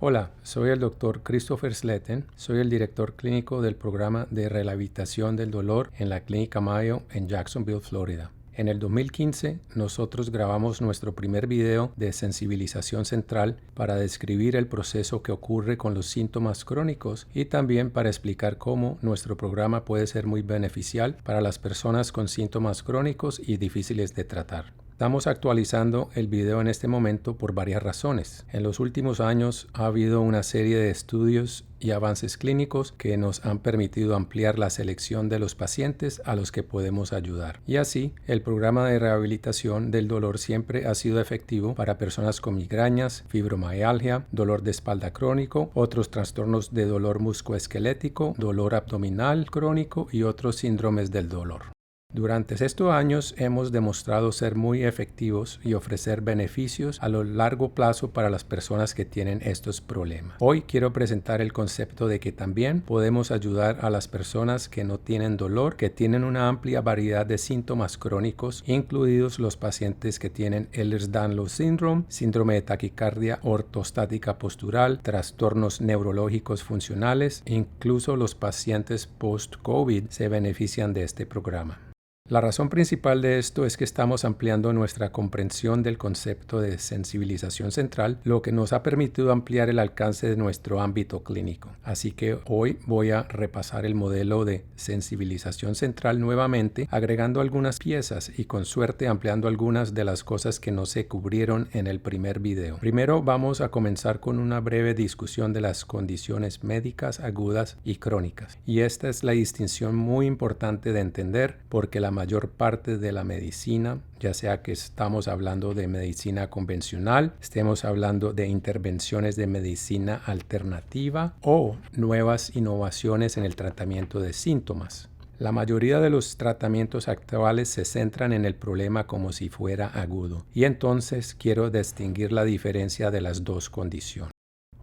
Hola, soy el Dr. Christopher Sletten, soy el director clínico del programa de rehabilitación del dolor en la Clínica Mayo en Jacksonville, Florida. En el 2015, nosotros grabamos nuestro primer video de sensibilización central para describir el proceso que ocurre con los síntomas crónicos y también para explicar cómo nuestro programa puede ser muy beneficial para las personas con síntomas crónicos y difíciles de tratar. Estamos actualizando el video en este momento por varias razones. En los últimos años ha habido una serie de estudios y avances clínicos que nos han permitido ampliar la selección de los pacientes a los que podemos ayudar. Y así, el programa de rehabilitación del dolor siempre ha sido efectivo para personas con migrañas, fibromialgia, dolor de espalda crónico, otros trastornos de dolor musculoesquelético, dolor abdominal crónico y otros síndromes del dolor. Durante estos años hemos demostrado ser muy efectivos y ofrecer beneficios a lo largo plazo para las personas que tienen estos problemas. Hoy quiero presentar el concepto de que también podemos ayudar a las personas que no tienen dolor, que tienen una amplia variedad de síntomas crónicos, incluidos los pacientes que tienen Ehlers-Danlos Syndrome, síndrome de taquicardia ortostática postural, trastornos neurológicos funcionales, incluso los pacientes post-COVID se benefician de este programa. La razón principal de esto es que estamos ampliando nuestra comprensión del concepto de sensibilización central, lo que nos ha permitido ampliar el alcance de nuestro ámbito clínico. Así que hoy voy a repasar el modelo de sensibilización central nuevamente, agregando algunas piezas y con suerte ampliando algunas de las cosas que no se cubrieron en el primer video. Primero vamos a comenzar con una breve discusión de las condiciones médicas agudas y crónicas. Y esta es la distinción muy importante de entender porque la mayor parte de la medicina, ya sea que estamos hablando de medicina convencional, estemos hablando de intervenciones de medicina alternativa o nuevas innovaciones en el tratamiento de síntomas. La mayoría de los tratamientos actuales se centran en el problema como si fuera agudo, y entonces quiero distinguir la diferencia de las dos condiciones.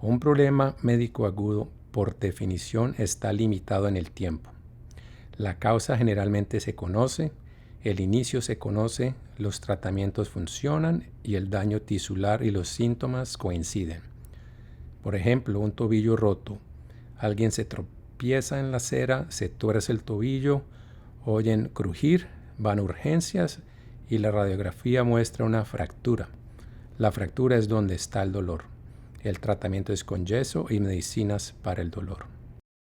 Un problema médico agudo, por definición, está limitado en el tiempo. La causa generalmente se conoce, el inicio se conoce, los tratamientos funcionan y el daño tisular y los síntomas coinciden. Por ejemplo, un tobillo roto. Alguien se tropieza en la acera, se tuerce el tobillo, oyen crujir, van a urgencias y la radiografía muestra una fractura. La fractura es donde está el dolor. El tratamiento es con yeso y medicinas para el dolor.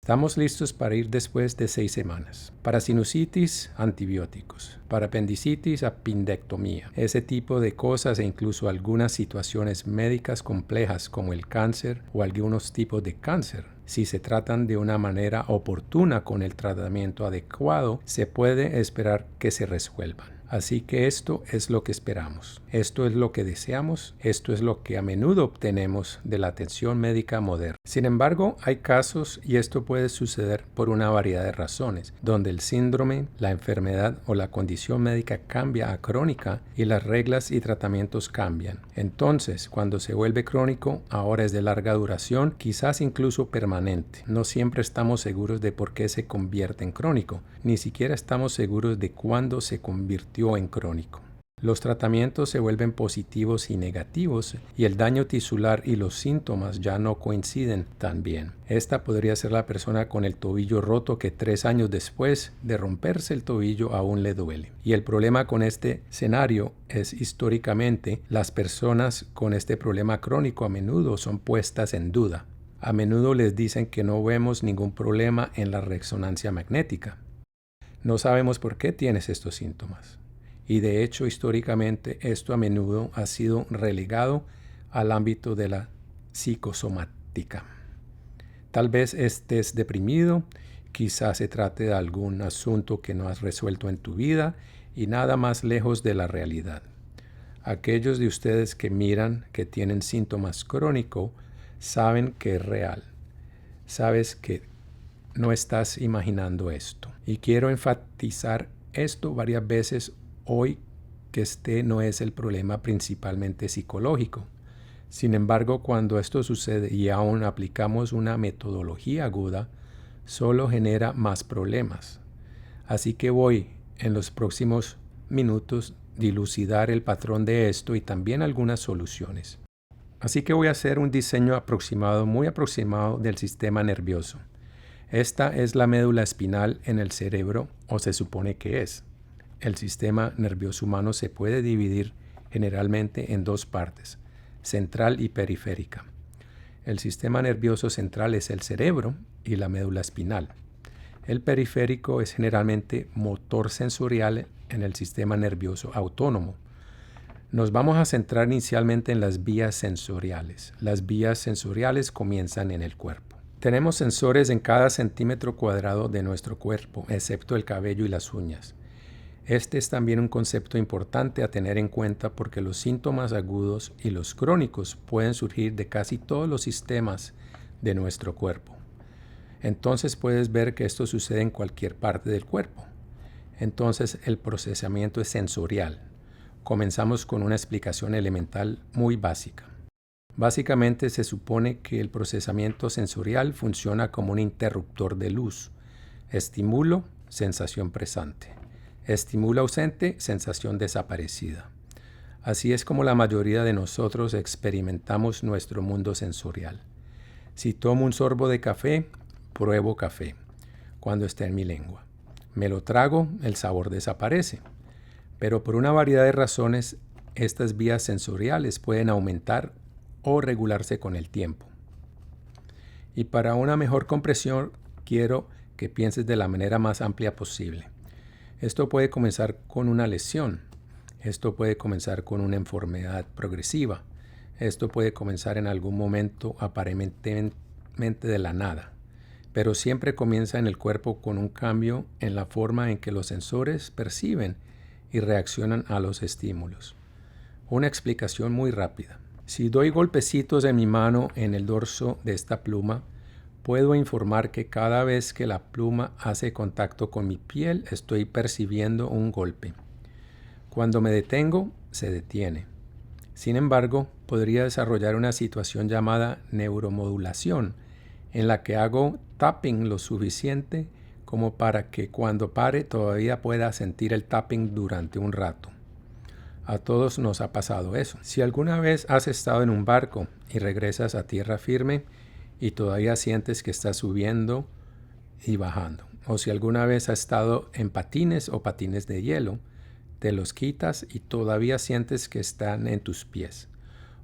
Estamos listos para ir después de 6 semanas. Para sinusitis, antibióticos. Para apendicitis, apendectomía. Ese tipo de cosas e incluso algunas situaciones médicas complejas como el cáncer o algunos tipos de cáncer. Si se tratan de una manera oportuna con el tratamiento adecuado, se puede esperar que se resuelvan. Así que esto es lo que esperamos, esto es lo que deseamos, esto es lo que a menudo obtenemos de la atención médica moderna. Sin embargo, hay casos, y esto puede suceder por una variedad de razones, donde el síndrome, la enfermedad o la condición médica cambia a crónica y las reglas y tratamientos cambian. Entonces, cuando se vuelve crónico, ahora es de larga duración, quizás incluso permanente. No siempre estamos seguros de por qué se convierte en crónico, ni siquiera estamos seguros de cuándo se convirtió en crónico. Los tratamientos se vuelven positivos y negativos y el daño tisular y los síntomas ya no coinciden tan bien. Esta podría ser la persona con el tobillo roto que 3 años después de romperse el tobillo aún le duele. Y el problema con este escenario es históricamente las personas con este problema crónico a menudo son puestas en duda. A menudo les dicen que no vemos ningún problema en la resonancia magnética. No sabemos por qué tienes estos síntomas. Y de hecho, históricamente, esto a menudo ha sido relegado al ámbito de la psicosomática. Tal vez estés deprimido, quizás se trate de algún asunto que no has resuelto en tu vida y nada más lejos de la realidad. Aquellos de ustedes que miran que tienen síntomas crónicos saben que es real. Sabes que no estás imaginando esto. Y quiero enfatizar esto varias veces hoy, que este no es el problema principalmente psicológico. Sin embargo, cuando esto sucede y aún aplicamos una metodología aguda, solo genera más problemas. Así que voy en los próximos minutos dilucidar el patrón de esto y también algunas soluciones. Así que voy a hacer un diseño aproximado, muy aproximado del sistema nervioso. Esta es la médula espinal en el cerebro, o se supone que es. El sistema nervioso humano se puede dividir generalmente en dos partes, central y periférica. El sistema nervioso central es el cerebro y la médula espinal. El periférico es generalmente motor sensorial en el sistema nervioso autónomo. Nos vamos a centrar inicialmente en las vías sensoriales. Las vías sensoriales comienzan en el cuerpo. Tenemos sensores en cada centímetro cuadrado de nuestro cuerpo, excepto el cabello y las uñas. Este es también un concepto importante a tener en cuenta porque los síntomas agudos y los crónicos pueden surgir de casi todos los sistemas de nuestro cuerpo. Entonces puedes ver que esto sucede en cualquier parte del cuerpo. Entonces el procesamiento es sensorial. Comenzamos con una explicación elemental muy básica. Básicamente se supone que el procesamiento sensorial funciona como un interruptor de luz. Estímulo, sensación presente. Estímulo ausente, sensación desaparecida. Así es como la mayoría de nosotros experimentamos nuestro mundo sensorial. Si tomo un sorbo de café, pruebo café cuando está en mi lengua. Me lo trago, el sabor desaparece. Pero por una variedad de razones, estas vías sensoriales pueden aumentar o regularse con el tiempo. Y para una mejor comprensión, quiero que pienses de la manera más amplia posible. Esto puede comenzar con una lesión. Esto puede comenzar con una enfermedad progresiva. Esto puede comenzar en algún momento aparentemente de la nada. Pero siempre comienza en el cuerpo con un cambio en la forma en que los sensores perciben y reaccionan a los estímulos. Una explicación muy rápida. Si doy golpecitos en mi mano en el dorso de esta pluma, puedo informar que cada vez que la pluma hace contacto con mi piel, estoy percibiendo un golpe. Cuando me detengo, se detiene. Sin embargo, podría desarrollar una situación llamada neuromodulación, en la que hago tapping lo suficiente como para que cuando pare todavía pueda sentir el tapping durante un rato. A todos nos ha pasado eso. Si alguna vez has estado en un barco y regresas a tierra firme y todavía sientes que estás subiendo y bajando, o si alguna vez has estado en patines o patines de hielo, te los quitas y todavía sientes que están en tus pies.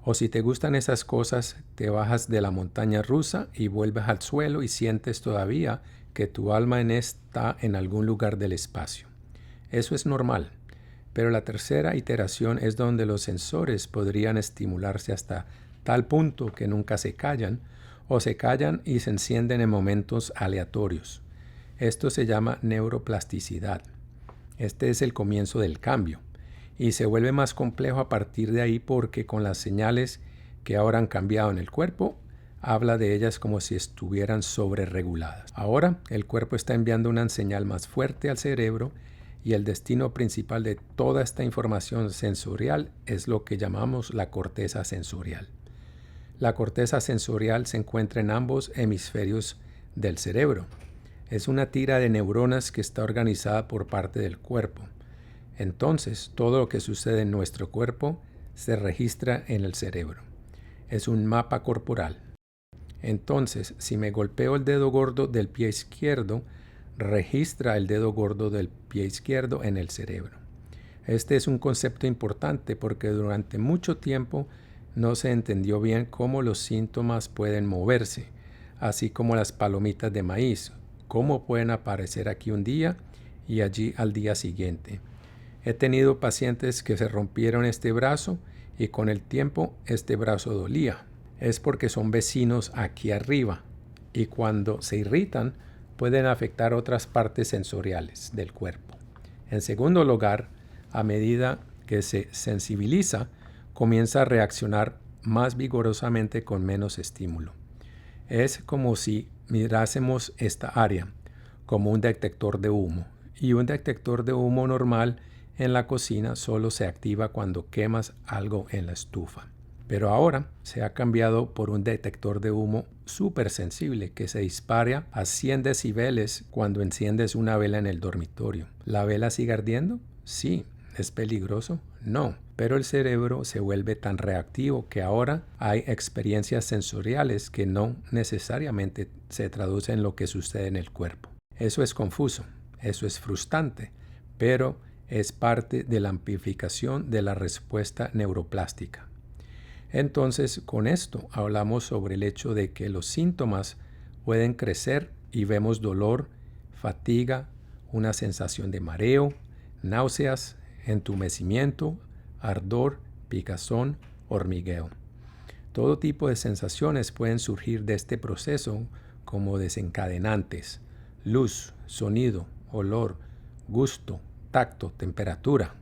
O si te gustan esas cosas, te bajas de la montaña rusa y vuelves al suelo y sientes todavía que tu alma está en algún lugar del espacio. Eso es normal, pero la tercera iteración es donde los sensores podrían estimularse hasta tal punto que nunca se callan, o se callan y se encienden en momentos aleatorios. Esto se llama neuroplasticidad. Este es el comienzo del cambio, y se vuelve más complejo a partir de ahí porque con las señales que ahora han cambiado en el cuerpo, habla de ellas como si estuvieran sobrereguladas. Ahora el cuerpo está enviando una señal más fuerte al cerebro y el destino principal de toda esta información sensorial es lo que llamamos la corteza sensorial. La corteza sensorial se encuentra en ambos hemisferios del cerebro. Es una tira de neuronas que está organizada por parte del cuerpo. Entonces, todo lo que sucede en nuestro cuerpo se registra en el cerebro. Es un mapa corporal. Entonces, si me golpeo el dedo gordo del pie izquierdo, registra el dedo gordo del pie izquierdo en el cerebro. Este es un concepto importante porque durante mucho tiempo no se entendió bien cómo los síntomas pueden moverse, así como las palomitas de maíz, cómo pueden aparecer aquí un día y allí al día siguiente. He tenido pacientes que se rompieron este brazo y con el tiempo este brazo dolía. Es porque son vecinos aquí arriba y cuando se irritan pueden afectar otras partes sensoriales del cuerpo. En segundo lugar, a medida que se sensibiliza, comienza a reaccionar más vigorosamente con menos estímulo. Es como si mirásemos esta área como un detector de humo, y un detector de humo normal en la cocina solo se activa cuando quemas algo en la estufa. Pero ahora se ha cambiado por un detector de humo súper sensible que se dispara a 100 decibeles cuando enciendes una vela en el dormitorio. ¿La vela sigue ardiendo? Sí, ¿Es peligroso? No, pero el cerebro se vuelve tan reactivo que ahora hay experiencias sensoriales que no necesariamente se traducen en lo que sucede en el cuerpo. Eso es confuso, eso es frustrante, pero es parte de la amplificación de la respuesta neuroplástica. Entonces, con esto hablamos sobre el hecho de que los síntomas pueden crecer y vemos dolor, fatiga, una sensación de mareo, náuseas, entumecimiento, ardor, picazón, hormigueo. Todo tipo de sensaciones pueden surgir de este proceso como desencadenantes: luz, sonido, olor, gusto, tacto, temperatura.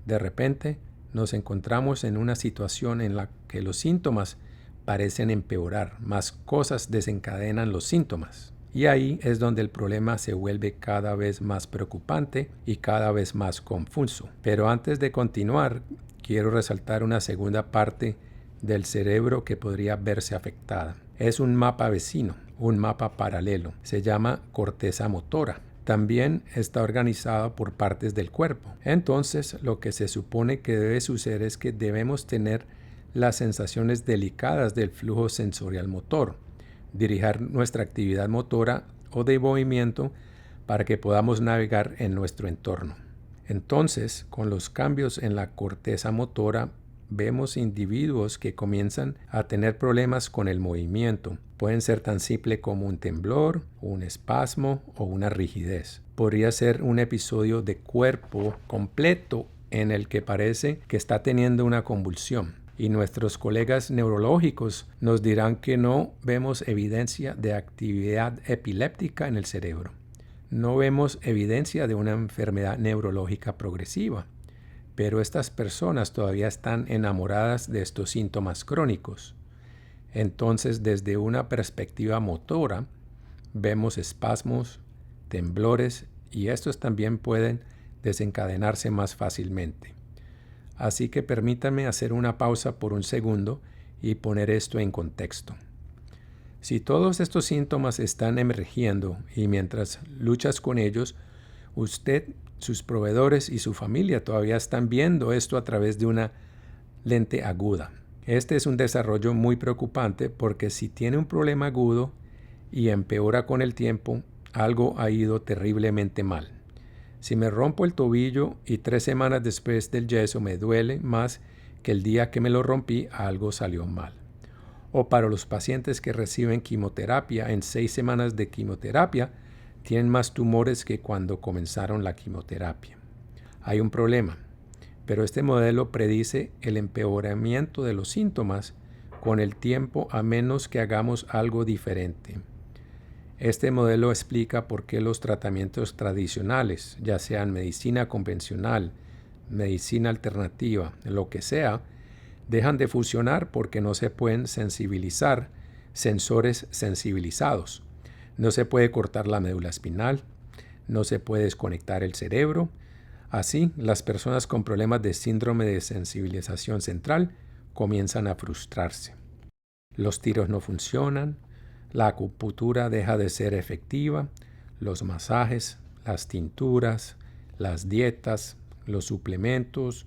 De repente nos encontramos en una situación en la que los síntomas parecen empeorar, más cosas desencadenan los síntomas. Y ahí es donde el problema se vuelve cada vez más preocupante y cada vez más confuso. Pero antes de continuar, quiero resaltar una segunda parte del cerebro que podría verse afectada. Es un mapa vecino, un mapa paralelo. Se llama corteza motora. También está organizada por partes del cuerpo. Entonces, lo que se supone que debe suceder es que debemos tener las sensaciones delicadas del flujo sensorial motor, dirigir nuestra actividad motora o de movimiento para que podamos navegar en nuestro entorno. Entonces, con los cambios en la corteza motora, vemos individuos que comienzan a tener problemas con el movimiento. Pueden ser tan simple como un temblor, un espasmo o una rigidez. Podría ser un episodio de cuerpo completo en el que parece que está teniendo una convulsión. Y nuestros colegas neurológicos nos dirán que no vemos evidencia de actividad epiléptica en el cerebro. No vemos evidencia de una enfermedad neurológica progresiva. Pero estas personas todavía están enamoradas de estos síntomas crónicos. Entonces, desde una perspectiva motora, vemos espasmos, temblores, y estos también pueden desencadenarse más fácilmente. Así que permítanme hacer una pausa por un segundo y poner esto en contexto. Si todos estos síntomas están emergiendo y mientras luchas con ellos, usted, sus proveedores y su familia todavía están viendo esto a través de una lente aguda. Este es un desarrollo muy preocupante porque si tiene un problema agudo y empeora con el tiempo, algo ha ido terriblemente mal. Si me rompo el tobillo y 3 semanas después del yeso me duele más que el día que me lo rompí, algo salió mal. O para los pacientes que reciben quimioterapia, en 6 semanas de quimioterapia, tienen más tumores que cuando comenzaron la quimioterapia. Hay un problema, pero este modelo predice el empeoramiento de los síntomas con el tiempo a menos que hagamos algo diferente. Este modelo explica por qué los tratamientos tradicionales, ya sean medicina convencional, medicina alternativa, lo que sea, dejan de funcionar porque no se pueden sensibilizar sensores sensibilizados. No se puede cortar la médula espinal, no se puede desconectar el cerebro. Así, las personas con problemas de síndrome de sensibilización central comienzan a frustrarse. Los tiros no funcionan, la acupuntura deja de ser efectiva, los masajes, las tinturas, las dietas, los suplementos,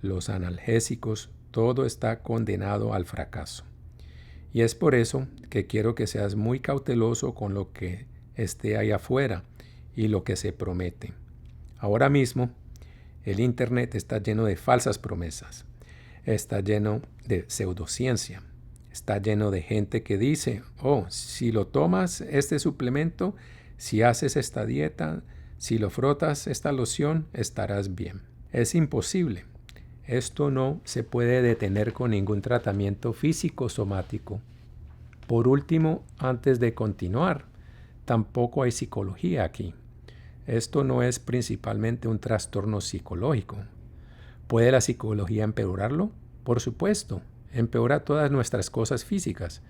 los analgésicos, todo está condenado al fracaso. Y es por eso que quiero que seas muy cauteloso con lo que esté ahí afuera y lo que se promete. Ahora mismo, el Internet está lleno de falsas promesas, está lleno de pseudociencia, está lleno de gente que dice, si lo tomas este suplemento, si haces esta dieta, si lo frotas esta loción, estarás bien. Es imposible. Esto no se puede detener con ningún tratamiento físico somático. Por último, antes de continuar, tampoco hay psicología aquí. Esto no es principalmente un trastorno psicológico. ¿Puede la psicología empeorarlo? Por supuesto, empeora todas nuestras cosas físicas,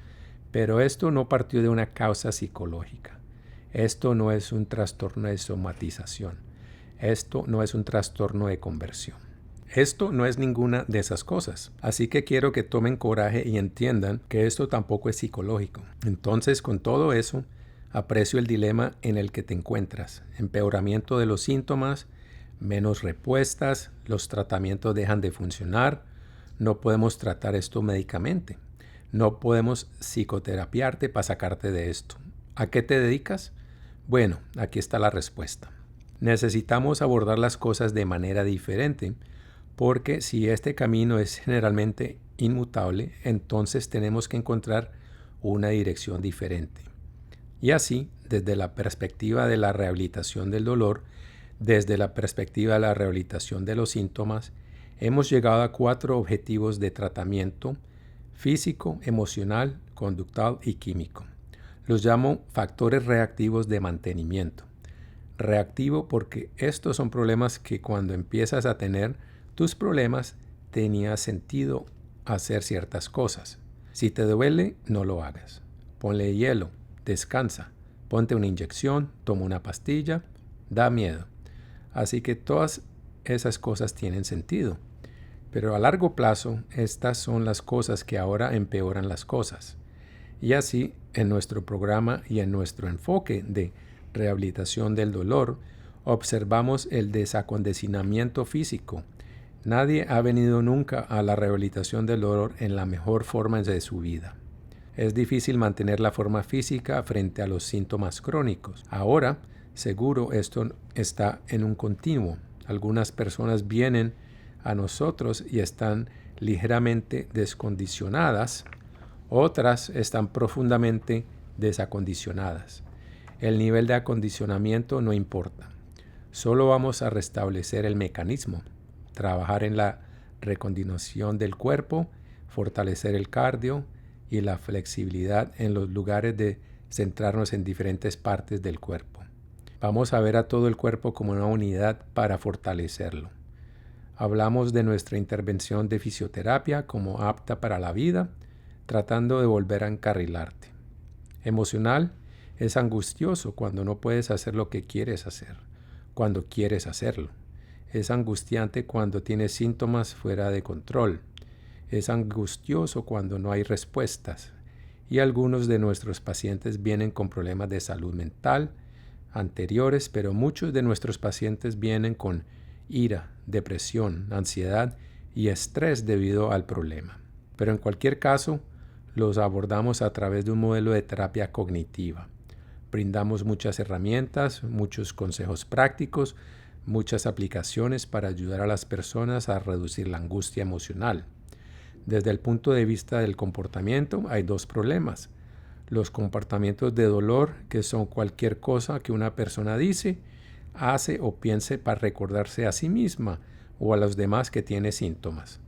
pero esto no partió de una causa psicológica. Esto no es un trastorno de somatización. Esto no es un trastorno de conversión. Esto no es ninguna de esas cosas. Así que quiero que tomen coraje y entiendan que esto tampoco es psicológico. Entonces, con todo eso, aprecio el dilema en el que te encuentras. Empeoramiento de los síntomas menos respuestas, los tratamientos dejan de funcionar, no podemos tratar esto médicamente, no podemos psicoterapiarte para sacarte de esto. ¿A qué te dedicas? Bueno, aquí está la respuesta. Necesitamos abordar las cosas de manera diferente, porque si este camino es generalmente inmutable, entonces tenemos que encontrar una dirección diferente. Y así, desde la perspectiva de la rehabilitación del dolor, desde la perspectiva de la rehabilitación de los síntomas, hemos llegado a 4 objetivos de tratamiento: físico, emocional, conductual y químico. Los llamo factores reactivos de mantenimiento. Reactivo porque estos son problemas que cuando empiezas a tener tus problemas tenía sentido hacer ciertas cosas. Si te duele, no lo hagas. Ponle hielo, descansa, ponte una inyección, toma una pastilla, da miedo. Así que todas esas cosas tienen sentido. Pero a largo plazo, estas son las cosas que ahora empeoran las cosas. Y así, en nuestro programa y en nuestro enfoque de rehabilitación del dolor, observamos el desacondicionamiento físico. Nadie ha venido nunca a la rehabilitación del dolor en la mejor forma de su vida. Es difícil mantener la forma física frente a los síntomas crónicos. Ahora, seguro, esto está en un continuo. Algunas personas vienen a nosotros y están ligeramente descondicionadas. Otras están profundamente desacondicionadas. El nivel de acondicionamiento no importa. Solo vamos a restablecer el mecanismo, trabajar en la recondicionación del cuerpo, fortalecer el cardio y la flexibilidad en los lugares de centrarnos en diferentes partes del cuerpo. Vamos a ver a todo el cuerpo como una unidad para fortalecerlo. Hablamos de nuestra intervención de fisioterapia como apta para la vida, tratando de volver a encarrilarte. Emocional es angustioso cuando no puedes hacer lo que quieres hacer, cuando quieres hacerlo. Es angustiante cuando tienes síntomas fuera de control. Es angustioso cuando no hay respuestas. Y algunos de nuestros pacientes vienen con problemas de salud mental anteriores, pero muchos de nuestros pacientes vienen con ira, depresión, ansiedad y estrés debido al problema. Pero en cualquier caso, los abordamos a través de un modelo de terapia cognitiva. Brindamos muchas herramientas, muchos consejos prácticos, muchas aplicaciones para ayudar a las personas a reducir la angustia emocional. Desde el punto de vista del comportamiento, hay 2 problemas. Los comportamientos de dolor, que son cualquier cosa que una persona dice, hace o piense para recordarse a sí misma o a los demás que tiene síntomas.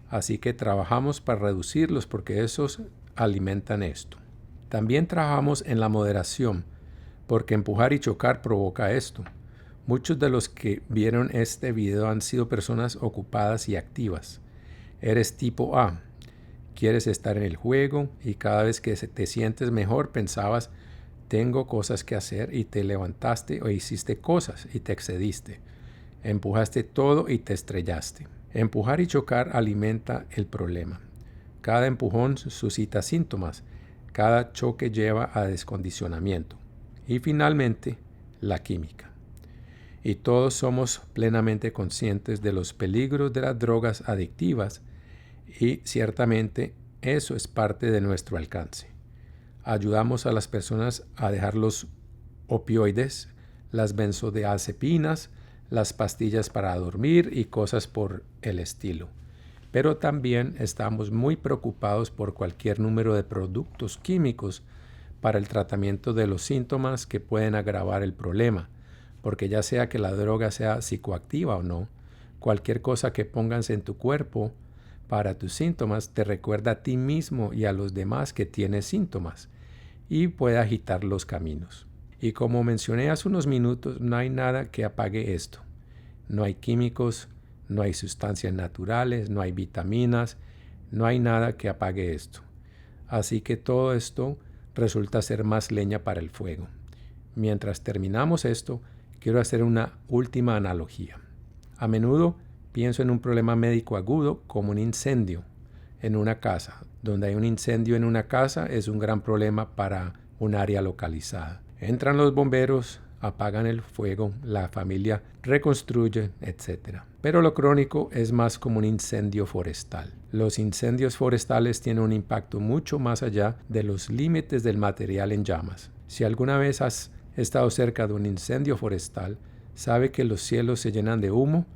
Así que trabajamos para reducirlos porque esos alimentan esto. También trabajamos en la moderación, porque empujar y chocar provoca esto. Muchos de los que vieron este video han sido personas ocupadas y activas. Eres tipo A. Quieres estar en el juego y cada vez que te sientes mejor pensabas, tengo cosas que hacer, y te levantaste o hiciste cosas y te excediste. Empujaste todo y te estrellaste. Empujar y chocar alimenta el problema. Cada empujón suscita síntomas. Cada choque lleva a descondicionamiento. Y finalmente, la química. Y todos somos plenamente conscientes de los peligros de las drogas adictivas, y ciertamente eso es parte de nuestro alcance. Ayudamos a las personas a dejar los opioides, las benzodiazepinas, las pastillas para dormir y cosas por el estilo. Pero también estamos muy preocupados por cualquier número de productos químicos para el tratamiento de los síntomas que pueden agravar el problema, porque ya sea que la droga sea psicoactiva o no, cualquier cosa que pongas en tu cuerpo para tus síntomas te recuerda a ti mismo y a los demás que tienes síntomas y puede agitar los caminos. Y como mencioné hace unos minutos, no hay nada que apague esto. No hay químicos, no hay sustancias naturales, no hay vitaminas, no hay nada que apague esto. Así que todo esto resulta ser más leña para el fuego. Mientras terminamos esto, quiero hacer una última analogía. A menudo pienso en un problema médico agudo como un incendio en una casa. Donde hay un incendio en una casa es un gran problema para un área localizada. Entran los bomberos, apagan el fuego, la familia reconstruye, etc. Pero lo crónico es más como un incendio forestal. Los incendios forestales tienen un impacto mucho más allá de los límites del material en llamas. Si alguna vez has estado cerca de un incendio forestal, sabe que los cielos se llenan de humo,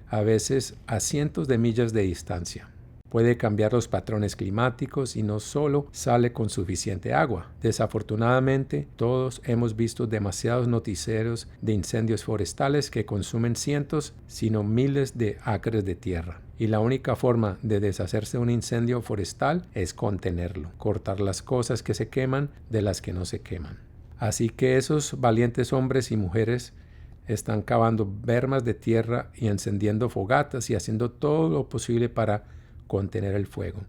a veces a cientos de millas de distancia. Puede cambiar los patrones climáticos y no solo sale con suficiente agua. Desafortunadamente, todos hemos visto demasiados noticieros de incendios forestales que consumen cientos, sino miles de acres de tierra. Y la única forma de deshacerse de un incendio forestal es contenerlo, cortar las cosas que se queman de las que no se queman. Así que esos valientes hombres y mujeres están cavando bermas de tierra y encendiendo fogatas y haciendo todo lo posible para contener el fuego.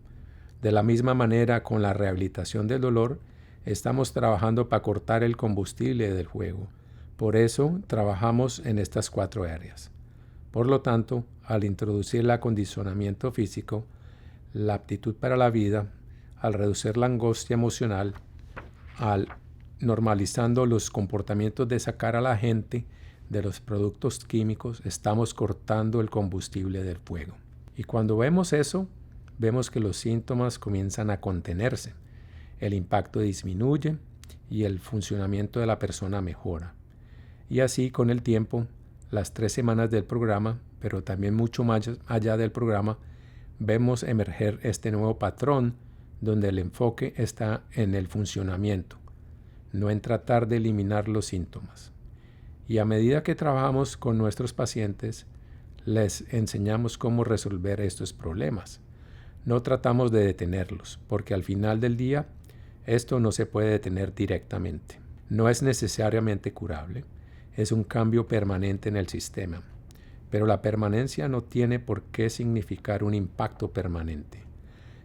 De la misma manera, con la rehabilitación del dolor, estamos trabajando para cortar el combustible del fuego. Por eso trabajamos en estas 4 áreas. Por lo tanto, al introducir el acondicionamiento físico, la aptitud para la vida, al reducir la angustia emocional, al normalizando los comportamientos de sacar a la gente de los productos químicos, estamos cortando el combustible del fuego. Y cuando vemos eso, vemos que los síntomas comienzan a contenerse, el impacto disminuye y el funcionamiento de la persona mejora. Y así con el tiempo, las 3 semanas del programa, pero también mucho más allá del programa, vemos emerger este nuevo patrón donde el enfoque está en el funcionamiento, no en tratar de eliminar los síntomas. Y a medida que trabajamos con nuestros pacientes, les enseñamos cómo resolver estos problemas. No tratamos de detenerlos, porque al final del día esto no se puede detener directamente. No es necesariamente curable, es un cambio permanente en el sistema. Pero la permanencia no tiene por qué significar un impacto permanente.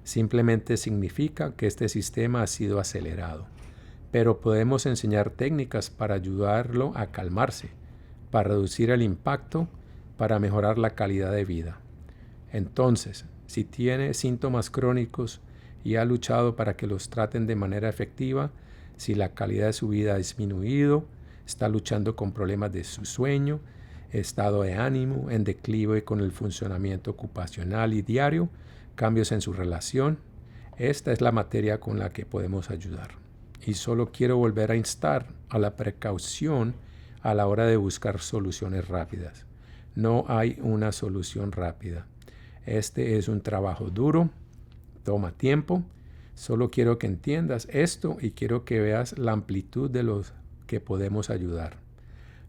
Simplemente significa que este sistema ha sido acelerado. Pero podemos enseñar técnicas para ayudarlo a calmarse, para reducir el impacto, para mejorar la calidad de vida. Entonces, si tiene síntomas crónicos y ha luchado para que los traten de manera efectiva, si la calidad de su vida ha disminuido, está luchando con problemas de su sueño, estado de ánimo, en declive con el funcionamiento ocupacional y diario, cambios en su relación, esta es la materia con la que podemos ayudar. Y solo quiero volver a instar a la precaución a la hora de buscar soluciones rápidas. No hay una solución rápida. Este es un trabajo duro, toma tiempo. Solo quiero que entiendas esto y quiero que veas la amplitud de los que podemos ayudar.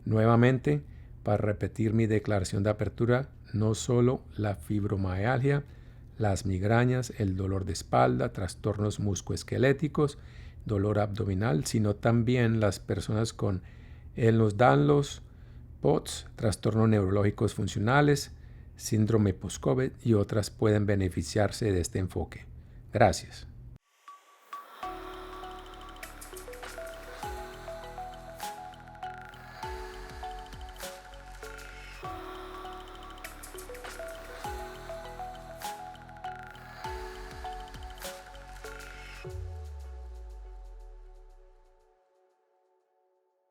Nuevamente, para repetir mi declaración de apertura, no solo la fibromialgia, las migrañas, el dolor de espalda, trastornos musculoesqueléticos, dolor abdominal, sino también las personas con Ehlers-Danlos, POTS, trastornos neurológicos funcionales, síndrome post-COVID y otras pueden beneficiarse de este enfoque. Gracias.